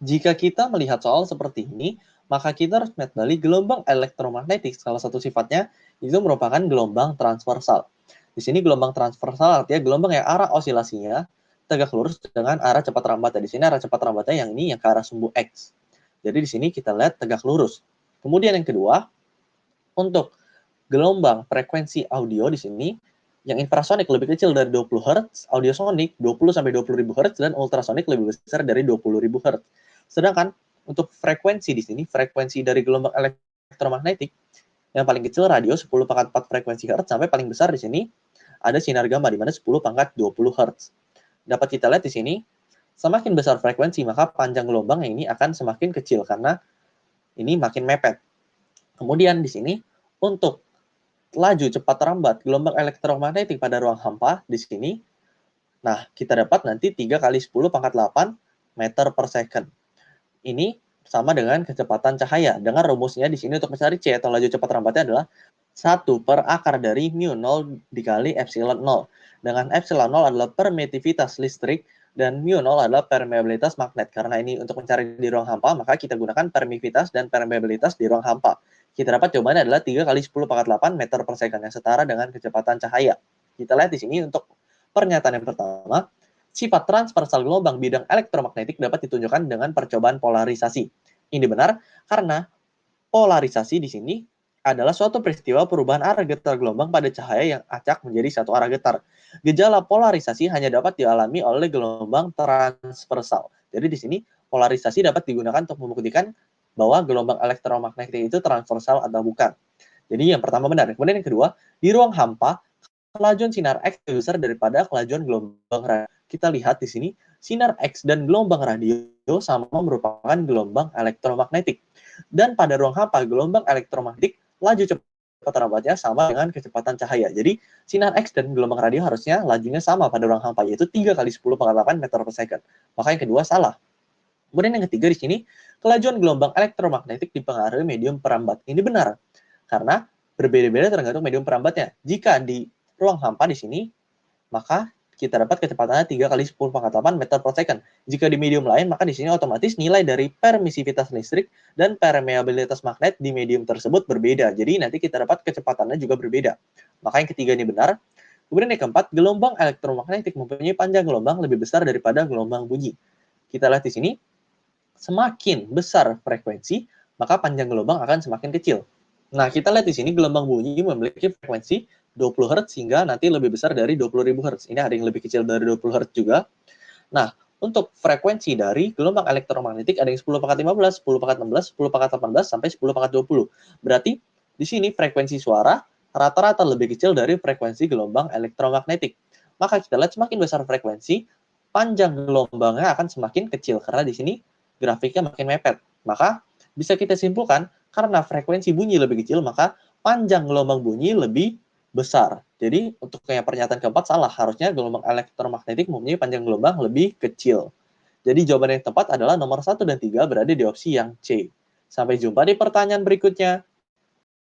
Jika kita melihat soal seperti ini, maka kita harus melihat balik gelombang elektromagnetik. Salah satu sifatnya itu merupakan gelombang transversal. Di sini gelombang transversal artinya gelombang yang arah osilasinya tegak lurus dengan arah cepat rambatnya. Di sini arah cepat rambatnya yang ini yang ke arah sumbu X. Jadi di sini kita lihat tegak lurus. Kemudian yang kedua, untuk gelombang frekuensi audio di sini yang infrasonik lebih kecil dari 20 Hz, audiosonik 20 sampai 20.000 Hz, dan ultrasonik lebih besar dari 20.000 Hz. Sedangkan untuk frekuensi di sini, frekuensi dari gelombang elektromagnetik yang paling kecil radio 10/4 frekuensi Hz sampai paling besar di sini ada sinar gamma di mana 10/20 Hz. Dapat kita lihat di sini, semakin besar frekuensi maka panjang gelombang yang ini akan semakin kecil karena ini makin mepet. Kemudian di sini untuk laju cepat rambat gelombang elektromagnetik pada ruang hampa di sini, nah kita dapat nanti 3 kali 10/8 meter per second. Ini sama dengan kecepatan cahaya. Dengan rumusnya di sini untuk mencari C atau laju cepat rambatnya adalah 1 per akar dari mu 0 dikali epsilon 0. Dengan epsilon 0 adalah permitivitas listrik dan mu 0 adalah permeabilitas magnet. Karena ini untuk mencari di ruang hampa, maka kita gunakan permitivitas dan permeabilitas di ruang hampa. Kita dapat jawabannya adalah 3 kali 10/8 meter per second yang setara dengan kecepatan cahaya. Kita lihat di sini untuk pernyataan yang pertama, sifat transversal gelombang bidang elektromagnetik dapat ditunjukkan dengan percobaan polarisasi. Ini benar karena polarisasi di sini adalah suatu peristiwa perubahan arah getar gelombang pada cahaya yang acak menjadi satu arah getar. Gejala polarisasi hanya dapat dialami oleh gelombang transversal. Jadi di sini polarisasi dapat digunakan untuk membuktikan bahwa gelombang elektromagnetik itu transversal atau bukan. Jadi yang pertama benar. Kemudian yang kedua, di ruang hampa kelajuan sinar X lebih besar daripada kelajuan gelombang radio. Kita lihat di sini, sinar X dan gelombang radio sama merupakan gelombang elektromagnetik. Dan pada ruang hampa, gelombang elektromagnetik laju cepat rambatnya sama dengan kecepatan cahaya. Jadi, sinar X dan gelombang radio harusnya lajunya sama pada ruang hampa, yaitu 3 kali 10/8 meter per second. Maka yang kedua salah. Kemudian yang ketiga di sini, kelajuan gelombang elektromagnetik dipengaruhi medium perambat. Ini benar, karena berbeda-beda tergantung medium perambatnya. Jika di ruang hampa di sini, maka kita dapat kecepatannya 3 kali 10/8 meter per second. Jika di medium lain, maka di sini otomatis nilai dari permisivitas listrik dan permeabilitas magnet di medium tersebut berbeda. Jadi nanti kita dapat kecepatannya juga berbeda. Maka yang ketiga ini benar. Kemudian yang keempat, gelombang elektromagnetik mempunyai panjang gelombang lebih besar daripada gelombang bunyi. Kita lihat di sini, semakin besar frekuensi, maka panjang gelombang akan semakin kecil. Nah, kita lihat di sini gelombang bunyi memiliki frekuensi 20 Hz hingga nanti lebih besar dari 20.000 Hz. Ini ada yang lebih kecil dari 20 Hz juga. Nah, untuk frekuensi dari gelombang elektromagnetik ada yang 10/15, 10/16, 10/18, sampai 10/20. Berarti di sini frekuensi suara rata-rata lebih kecil dari frekuensi gelombang elektromagnetik. Maka kita lihat semakin besar frekuensi, panjang gelombangnya akan semakin kecil karena di sini grafiknya makin mepet. Maka bisa kita simpulkan karena frekuensi bunyi lebih kecil, maka panjang gelombang bunyi lebih besar. Jadi untuk yang pernyataan keempat salah, harusnya gelombang elektromagnetik mempunyai panjang gelombang lebih kecil. Jadi jawaban yang tepat adalah nomor 1 dan 3 berada di opsi yang C. Sampai jumpa di pertanyaan berikutnya.